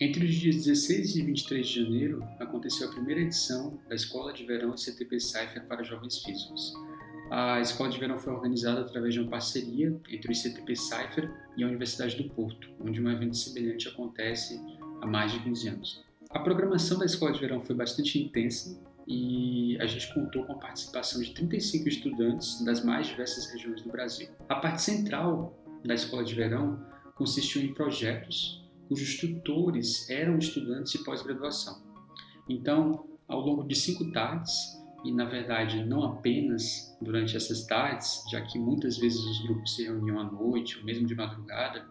Entre os dias 16 e 23 de janeiro, aconteceu a primeira edição da Escola de Verão CTP Cypher para Jovens Físicos. A Escola de Verão foi organizada através de uma parceria entre o CTP Cypher e a Universidade do Porto, onde um evento semelhante acontece há mais de 15 anos. A programação da Escola de Verão foi bastante intensa e a gente contou com a participação de 35 estudantes das mais diversas regiões do Brasil. A parte central da Escola de Verão consistiu em projetos cujos tutores eram estudantes de pós-graduação. Então, ao longo de 5 tardes, e na verdade não apenas durante essas tardes, já que muitas vezes os grupos se reuniam à noite ou mesmo de madrugada,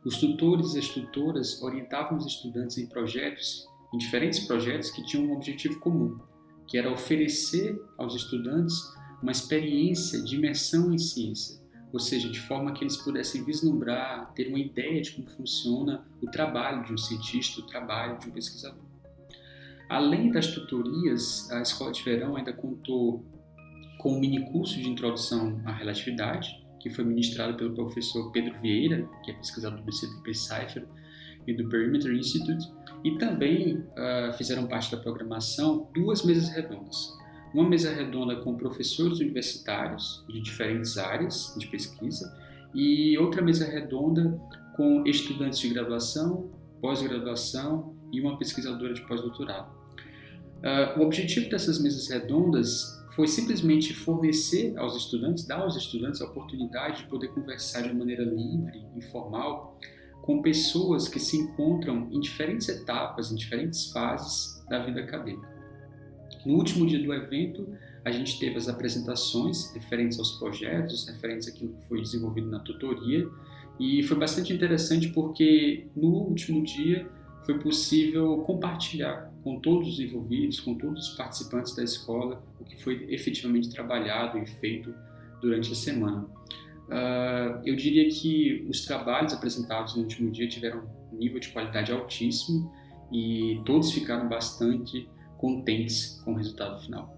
os tutores e as tutoras orientavam os estudantes em diferentes projetos que tinham um objetivo comum, que era oferecer aos estudantes uma experiência de imersão em ciência, ou seja, de forma que eles pudessem vislumbrar, ter uma ideia de como funciona o trabalho de um cientista, o trabalho de um pesquisador. Além das tutorias, a Escola de Verão ainda contou com um minicurso de introdução à relatividade, que foi ministrado pelo professor Pedro Vieira, que é pesquisador do CTP Cypher e do Perimeter Institute, e também fizeram parte da programação 2 mesas redondas. Uma mesa redonda com professores universitários de diferentes áreas de pesquisa e outra mesa redonda com estudantes de graduação, pós-graduação e uma pesquisadora de pós-doutorado. O objetivo dessas mesas redondas foi simplesmente fornecer aos estudantes, dar aos estudantes a oportunidade de poder conversar de maneira livre, informal, com pessoas que se encontram em diferentes etapas, em diferentes fases da vida acadêmica. No último dia do evento, a gente teve as apresentações referentes aos projetos, referentes àquilo que foi desenvolvido na tutoria, e foi bastante interessante porque no último dia foi possível compartilhar com todos os envolvidos, com todos os participantes da escola, o que foi efetivamente trabalhado e feito durante a semana. Eu diria que os trabalhos apresentados no último dia tiveram um nível de qualidade altíssimo e todos ficaram bastante contentes com o resultado final.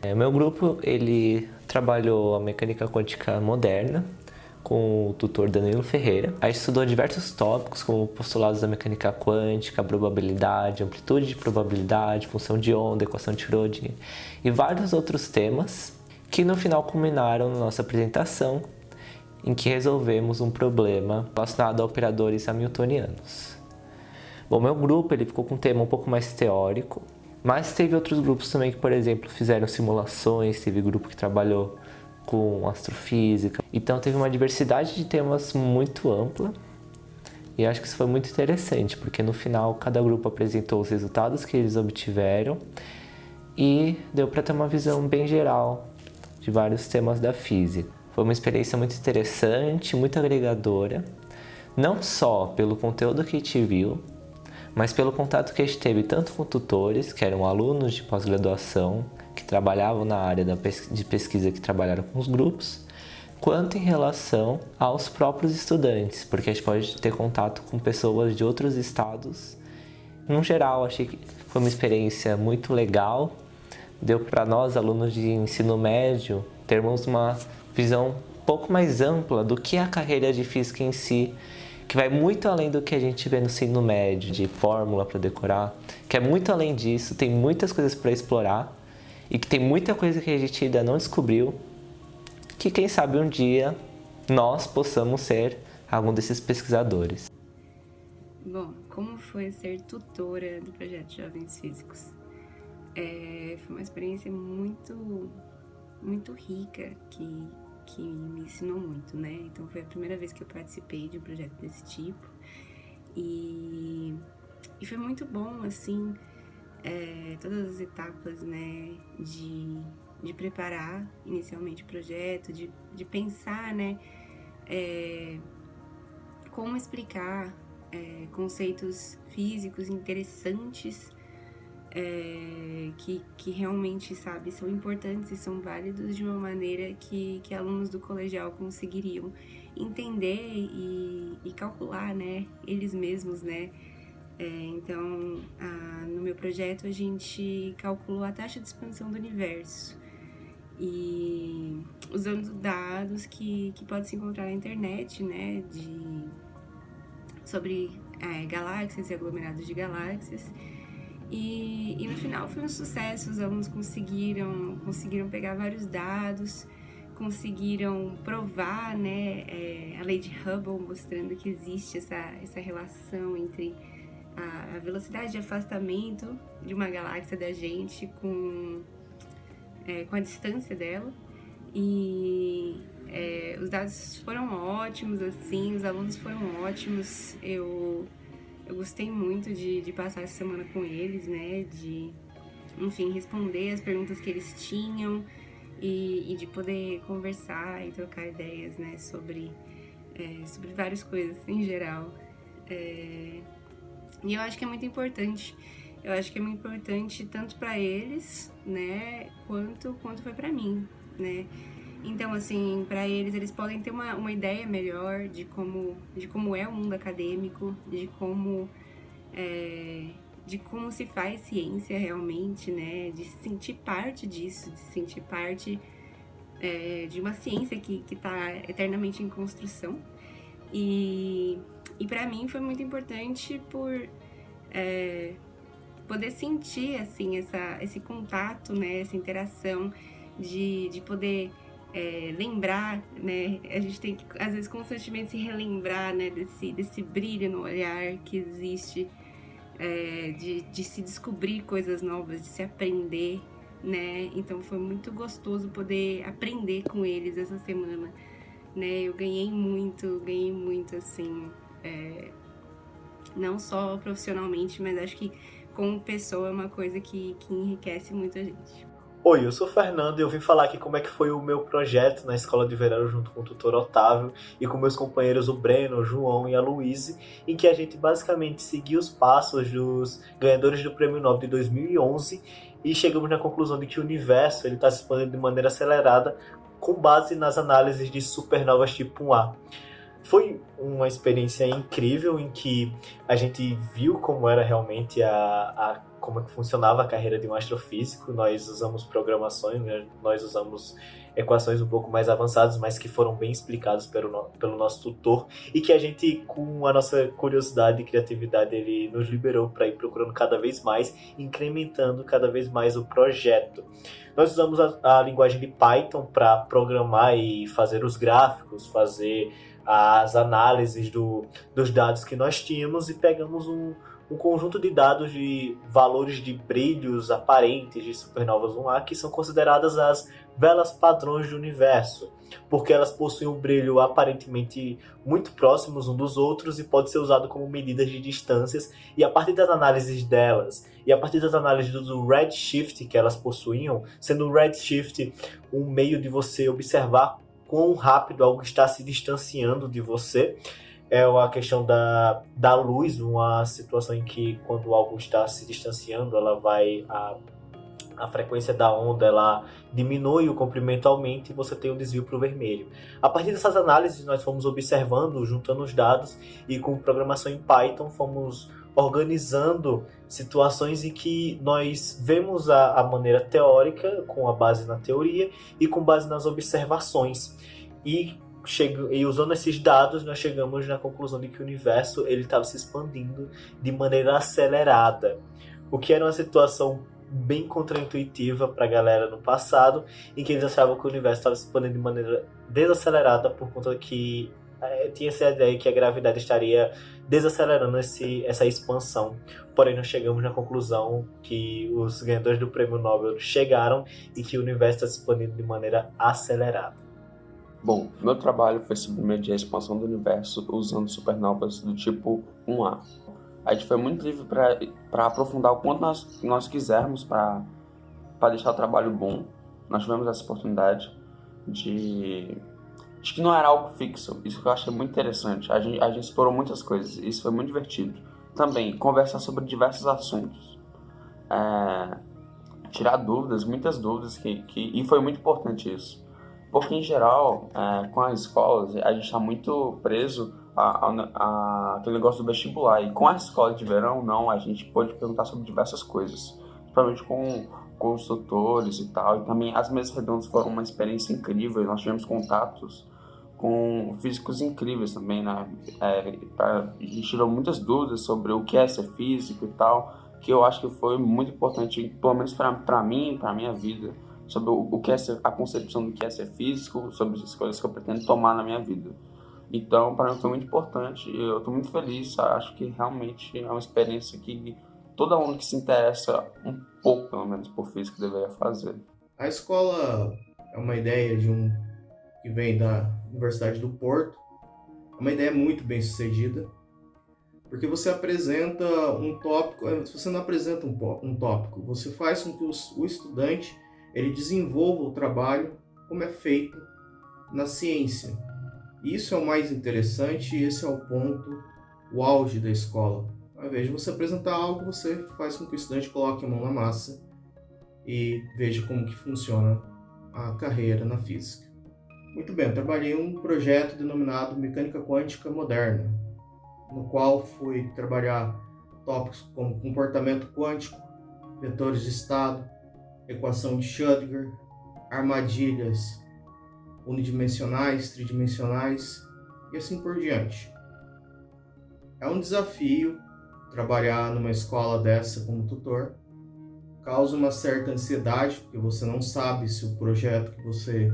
O meu grupo ele trabalhou a mecânica quântica moderna com o tutor Danilo Ferreira. A gente estudou diversos tópicos como postulados da mecânica quântica, probabilidade, amplitude de probabilidade, função de onda, equação de Schrödinger e vários outros temas que no final culminaram na nossa apresentação em que resolvemos um problema relacionado a operadores hamiltonianos. Bom, meu grupo ele ficou com um tema um pouco mais teórico, mas teve outros grupos também que, por exemplo, fizeram simulações, teve grupo que trabalhou com astrofísica. Então teve uma diversidade de temas muito ampla e acho que isso foi muito interessante, porque no final cada grupo apresentou os resultados que eles obtiveram e deu para ter uma visão bem geral de vários temas da física. Foi uma experiência muito interessante, muito agregadora, não só pelo conteúdo que a gente viu, mas pelo contato que a gente teve tanto com tutores, que eram alunos de pós-graduação, que trabalhavam na área de pesquisa, que trabalharam com os grupos, quanto em relação aos próprios estudantes, porque a gente pode ter contato com pessoas de outros estados. No geral, achei que foi uma experiência muito legal, deu para nós, alunos de ensino médio, termos uma visão um pouco mais ampla do que a carreira de física em si, que vai muito além do que a gente vê no ensino médio, de fórmula para decorar, que é muito além disso, tem muitas coisas para explorar e que tem muita coisa que a gente ainda não descobriu, que quem sabe um dia nós possamos ser algum desses pesquisadores. Bom, como foi ser tutora do projeto Jovens Físicos? Foi uma experiência muito rica que me ensinou muito, né? Então foi a primeira vez que eu participei de um projeto desse tipo e foi muito bom, assim, todas as etapas, né, de preparar inicialmente o projeto, de pensar, né, como explicar conceitos físicos interessantes que realmente, sabe, são importantes e são válidos de uma maneira que alunos do colegial conseguiriam entender e calcular, né, eles mesmos, né. Então, no meu projeto a gente calculou a taxa de expansão do universo e usando dados que pode se encontrar na internet, né, sobre galáxias e aglomerados de galáxias. E no final foi um sucesso, os alunos conseguiram pegar vários dados, conseguiram provar, né, a lei de Hubble, mostrando que existe essa relação entre a velocidade de afastamento de uma galáxia da gente com a distância dela. E os dados foram ótimos, assim, os alunos foram ótimos. Eu gostei muito de passar essa semana com eles, né, de, enfim, responder as perguntas que eles tinham e de poder conversar e trocar ideias, né, sobre várias coisas em geral. E eu acho que é muito importante. Eu acho que é muito importante tanto para eles, né, quanto foi para mim, né. Então, assim, para eles podem ter uma ideia melhor de como é o mundo acadêmico, de como se faz ciência realmente, né? De se sentir parte disso, de se sentir parte de uma ciência que está eternamente em construção. E para mim foi muito importante por poder sentir, assim, esse contato, né? Essa interação de poder lembrar, né? A gente tem que, às vezes, constantemente se relembrar, né? Desse brilho no olhar que existe, de se descobrir coisas novas, de se aprender, né? Então foi muito gostoso poder aprender com eles essa semana, né? Eu ganhei muito, assim, não só profissionalmente, mas acho que como pessoa é uma coisa que enriquece muito a gente. Oi, eu sou o Fernando e eu vim falar aqui como é que foi o meu projeto na escola de verão junto com o tutor Otávio e com meus companheiros o Breno, o João e a Luíse, em que a gente basicamente seguiu os passos dos ganhadores do Prêmio Nobel de 2011 e chegamos na conclusão de que o universo está se expandindo de maneira acelerada com base nas análises de supernovas tipo 1A. Foi uma experiência incrível em que a gente viu como era realmente como é que funcionava a carreira de um astrofísico. Nós usamos programações, né? Nós usamos equações um pouco mais avançadas, mas que foram bem explicadas pelo nosso tutor e que a gente, com a nossa curiosidade e criatividade, ele nos liberou para ir procurando cada vez mais, incrementando cada vez mais o projeto. Nós usamos a linguagem de Python para programar e fazer os gráficos, fazer as análises dos dados que nós tínhamos e pegamos um conjunto de dados de valores de brilhos aparentes de supernovas 1A que são consideradas as velas padrões do universo, porque elas possuem um brilho aparentemente muito próximos um dos outros e pode ser usado como medidas de distâncias, e a partir das análises delas e a partir das análises do redshift que elas possuíam, sendo o redshift um meio de você observar quão rápido algo está se distanciando de você. É a questão da luz, uma situação em que quando algo está se distanciando, a frequência da onda ela diminui, o comprimento aumenta e você tem um desvio para o vermelho. A partir dessas análises nós fomos observando, juntando os dados e com programação em Python fomos organizando situações em que nós vemos a maneira teórica com a base na teoria e com base nas observações. E usando esses dados, nós chegamos na conclusão de que o universo estava se expandindo de maneira acelerada, o que era uma situação bem contraintuitiva para a galera no passado, em que eles achavam que o universo estava se expandindo de maneira desacelerada por conta que tinha essa ideia que a gravidade estaria desacelerando essa expansão. Porém, nós chegamos na conclusão que os ganhadores do Prêmio Nobel chegaram e que o universo está se expandindo de maneira acelerada. Bom, meu trabalho foi sobre medir a expansão do universo usando supernovas do tipo 1A. A gente foi muito livre para aprofundar o quanto nós quisermos para deixar o trabalho bom. Nós tivemos essa oportunidade de que não era algo fixo. Isso que eu achei muito interessante. A gente explorou muitas coisas. Isso foi muito divertido. Também, conversar sobre diversos assuntos. Tirar dúvidas, muitas dúvidas, e foi muito importante isso. Porque, em geral, com as escolas, a gente está muito preso àquele negócio do vestibular. E com a escola de verão, não, a gente pode perguntar sobre diversas coisas. Principalmente com os tutores e tal. E também as mesas redondas foram uma experiência incrível. Nós tivemos contatos com físicos incríveis também, né? A gente tirou muitas dúvidas sobre o que é ser físico e tal, que eu acho que foi muito importante, pelo menos para mim, para minha vida, sobre o que é a concepção do que é ser físico, sobre as coisas que eu pretendo tomar na minha vida. Então, para mim foi muito importante, eu estou muito feliz, acho que realmente é uma experiência que todo aluno que se interessa um pouco, pelo menos, por física deveria fazer. A escola é uma ideia que vem da Universidade do Porto, é uma ideia muito bem sucedida, porque você apresenta um tópico, você não apresenta um tópico, você faz com que o estudante ele desenvolva o trabalho como é feito na ciência. Isso é o mais interessante e esse é o ponto, o auge da escola. Ao invés de você apresentar algo, você faz com que o estudante coloque a mão na massa e veja como que funciona a carreira na física. Muito bem, eu trabalhei em um projeto denominado Mecânica Quântica Moderna, no qual fui trabalhar tópicos como comportamento quântico, vetores de estado, equação de Schrödinger, armadilhas unidimensionais, tridimensionais e assim por diante. É um desafio trabalhar numa escola dessa como tutor. Causa uma certa ansiedade, porque você não sabe se o projeto que você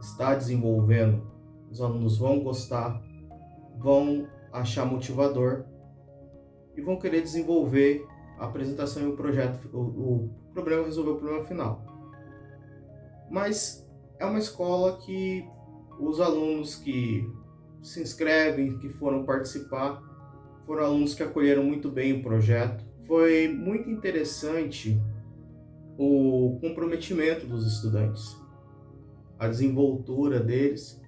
está desenvolvendo, os alunos vão gostar, vão achar motivador e vão querer desenvolver a apresentação e o projeto, o problema, resolver o problema final. Mas é uma escola que os alunos que se inscrevem, que foram participar, foram alunos que acolheram muito bem o projeto. Foi muito interessante o comprometimento dos estudantes, a desenvoltura deles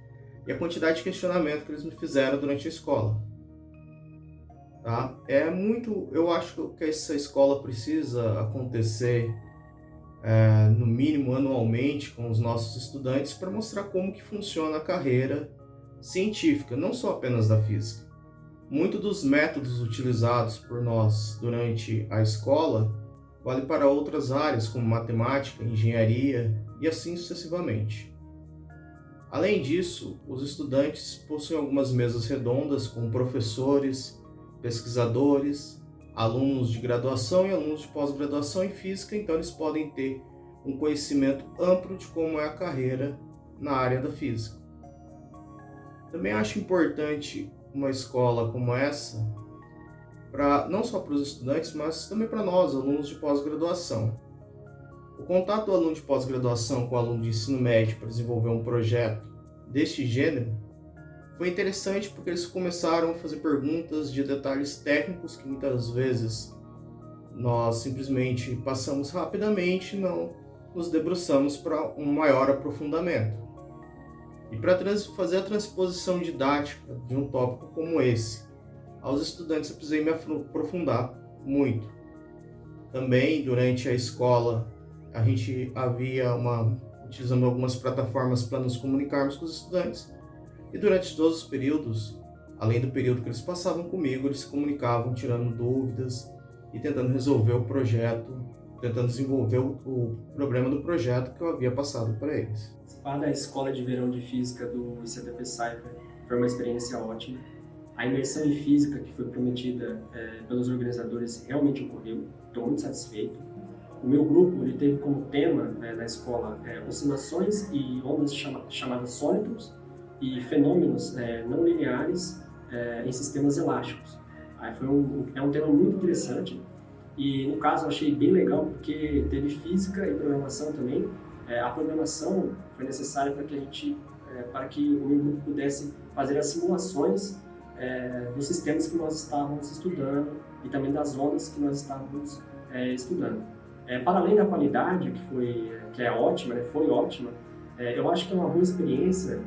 e a quantidade de questionamento que eles me fizeram durante a escola. Tá? Eu acho que essa escola precisa acontecer no mínimo anualmente com os nossos estudantes para mostrar como que funciona a carreira científica, não só apenas da física. Muitos dos métodos utilizados por nós durante a escola vale para outras áreas como matemática, engenharia e assim sucessivamente. Além disso, os estudantes possuem algumas mesas redondas com professores, pesquisadores, alunos de graduação e alunos de pós-graduação em física, então eles podem ter um conhecimento amplo de como é a carreira na área da física. Também acho importante uma escola como essa, não só para os estudantes, mas também para nós, alunos de pós-graduação. O contato do aluno de pós-graduação com o aluno de ensino médio para desenvolver um projeto deste gênero foi interessante porque eles começaram a fazer perguntas de detalhes técnicos que muitas vezes nós simplesmente passamos rapidamente e não nos debruçamos para um maior aprofundamento. E para fazer a transposição didática de um tópico como esse aos estudantes, eu precisei me aprofundar muito. Também, durante a escola, a gente utilizando algumas plataformas para nos comunicarmos com os estudantes. E durante todos os períodos, além do período que eles passavam comigo, eles se comunicavam, tirando dúvidas e tentando resolver o projeto, tentando desenvolver o problema do projeto que eu havia passado para eles. Participar da Escola de Verão de Física do ICTP Cypher foi uma experiência ótima. A imersão em física que foi prometida pelos organizadores realmente ocorreu, estou muito satisfeito. O meu grupo ele teve como tema na escola oscilações e ondas chamadas sólidos e fenômenos não lineares em sistemas elásticos. É um tema muito interessante e, no caso, eu achei bem legal porque teve física e programação também. A programação foi necessária para que o meu grupo pudesse fazer as simulações dos sistemas que nós estávamos estudando e também das ondas que nós estávamos estudando. Para além da qualidade, que é ótima, foi ótima, eu acho que é uma boa experiência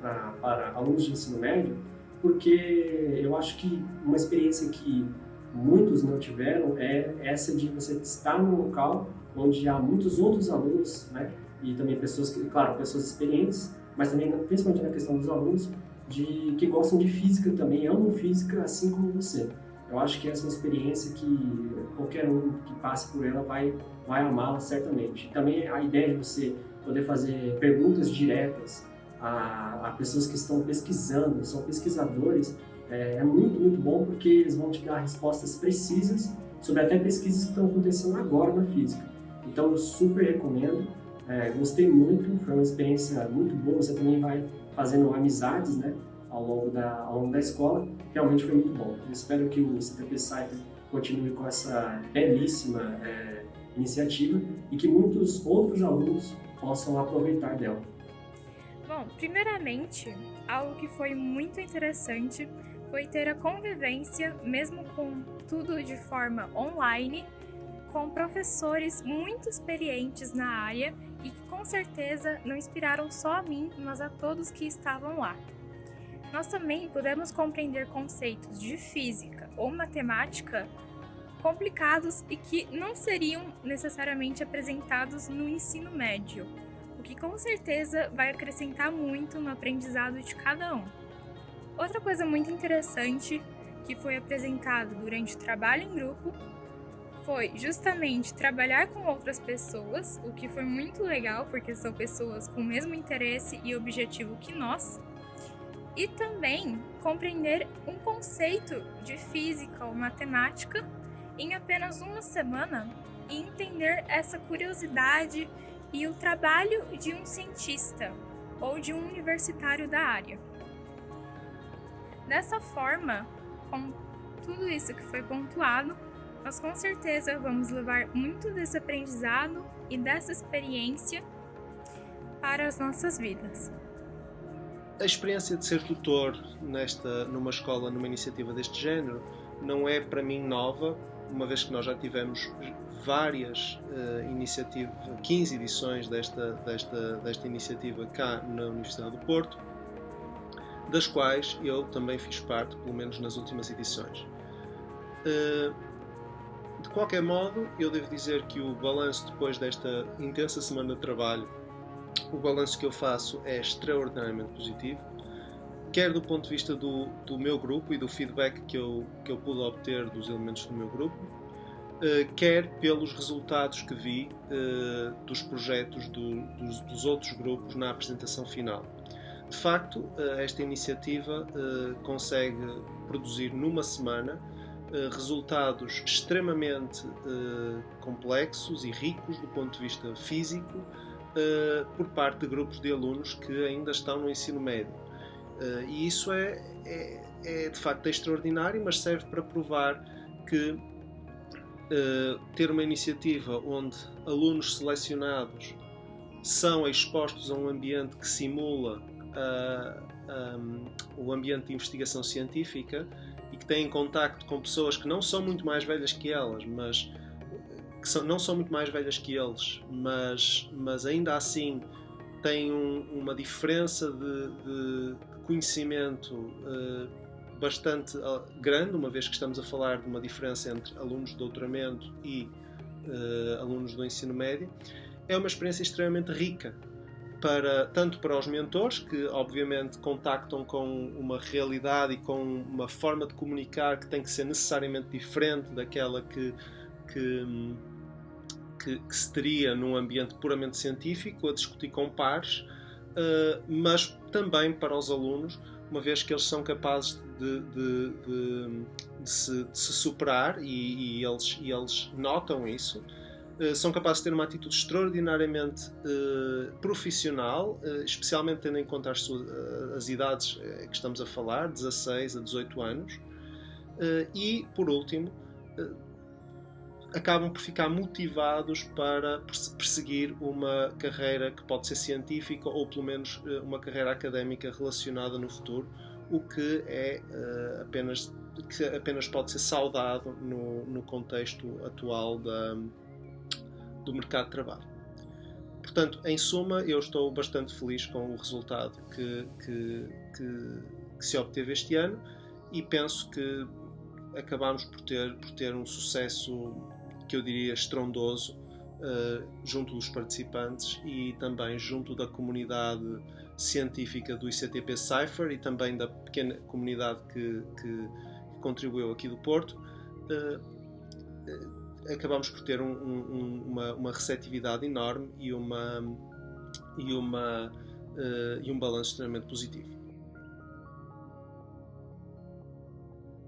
para alunos de ensino médio, porque eu acho que uma experiência que muitos não tiveram é essa de você estar num local onde há muitos outros alunos, né? E também pessoas experientes, mas também, principalmente na questão dos alunos, que gostam de física também, amam física assim como você. Eu acho que essa é uma experiência que qualquer um que passe por ela vai amá-la certamente. Também a ideia de você poder fazer perguntas diretas a pessoas que estão pesquisando, são pesquisadores, é muito, muito bom, porque eles vão te dar respostas precisas sobre até pesquisas que estão acontecendo agora na física. Então eu super recomendo, gostei muito, foi uma experiência muito boa, você também vai fazendo amizades, né, ao longo da escola, realmente foi muito bom. Eu espero que o CTP Cypher continue com essa belíssima iniciativa e que muitos outros alunos possam aproveitar dela. Bom, primeiramente, algo que foi muito interessante foi ter a convivência, mesmo com tudo de forma online, com professores muito experientes na área e que com certeza não inspiraram só a mim, mas a todos que estavam lá. Nós também pudemos compreender conceitos de física ou matemática complicados e que não seriam necessariamente apresentados no ensino médio, o que com certeza vai acrescentar muito no aprendizado de cada um. Outra coisa muito interessante que foi apresentado durante o trabalho em grupo foi justamente trabalhar com outras pessoas, o que foi muito legal porque são pessoas com o mesmo interesse e objetivo que nós, e também compreender um conceito de física ou matemática em apenas uma semana e entender essa curiosidade e o trabalho de um cientista ou de um universitário da área. Dessa forma, com tudo isso que foi pontuado, nós com certeza vamos levar muito desse aprendizado e dessa experiência para as nossas vidas. A experiência de ser tutor numa escola, numa iniciativa deste género, não é para mim nova, uma vez que nós já tivemos várias iniciativas, 15 edições desta iniciativa cá na Universidade do Porto, das quais eu também fiz parte, pelo menos nas últimas edições. De qualquer modo, eu devo dizer que o balanço depois desta intensa semana de trabalho, o balanço que eu faço é extraordinariamente positivo, quer do ponto de vista do meu grupo e do feedback que eu pude obter dos elementos do meu grupo, quer pelos resultados que vi dos projetos dos outros grupos na apresentação final. De facto, esta iniciativa consegue produzir numa semana resultados extremamente complexos e ricos do ponto de vista físico por parte de grupos de alunos que ainda estão no ensino médio. E isso é de facto extraordinário, mas serve para provar que ter uma iniciativa onde alunos selecionados são expostos a um ambiente que simula o ambiente de investigação científica e que têm contacto com pessoas que não são muito mais velhas que elas, mas não são muito mais velhas que eles, mas ainda assim têm uma diferença de conhecimento bastante grande, uma vez que estamos a falar de uma diferença entre alunos de doutoramento e alunos do ensino médio. É uma experiência extremamente rica, tanto para os mentores, que obviamente contactam com uma realidade e com uma forma de comunicar que tem que ser necessariamente diferente daquela que se teria num ambiente puramente científico, a discutir com pares, mas também para os alunos, uma vez que eles são capazes de se superar e eles notam isso. São capazes de ter uma atitude extraordinariamente profissional, especialmente tendo em conta as idades que estamos a falar, 16 a 18 anos, e, por último, acabam por ficar motivados para perseguir uma carreira que pode ser científica ou, pelo menos, uma carreira académica relacionada no futuro, o que apenas pode ser saudado no contexto atual do mercado de trabalho. Portanto, em suma, eu estou bastante feliz com o resultado que se obteve este ano e penso que acabamos por ter um sucesso que eu diria estrondoso junto dos participantes e também junto da comunidade científica do ICTP Cypher e também da pequena comunidade que contribuiu aqui do Porto. Acabamos por ter uma receptividade enorme e uma e um balanço extremamente positivo.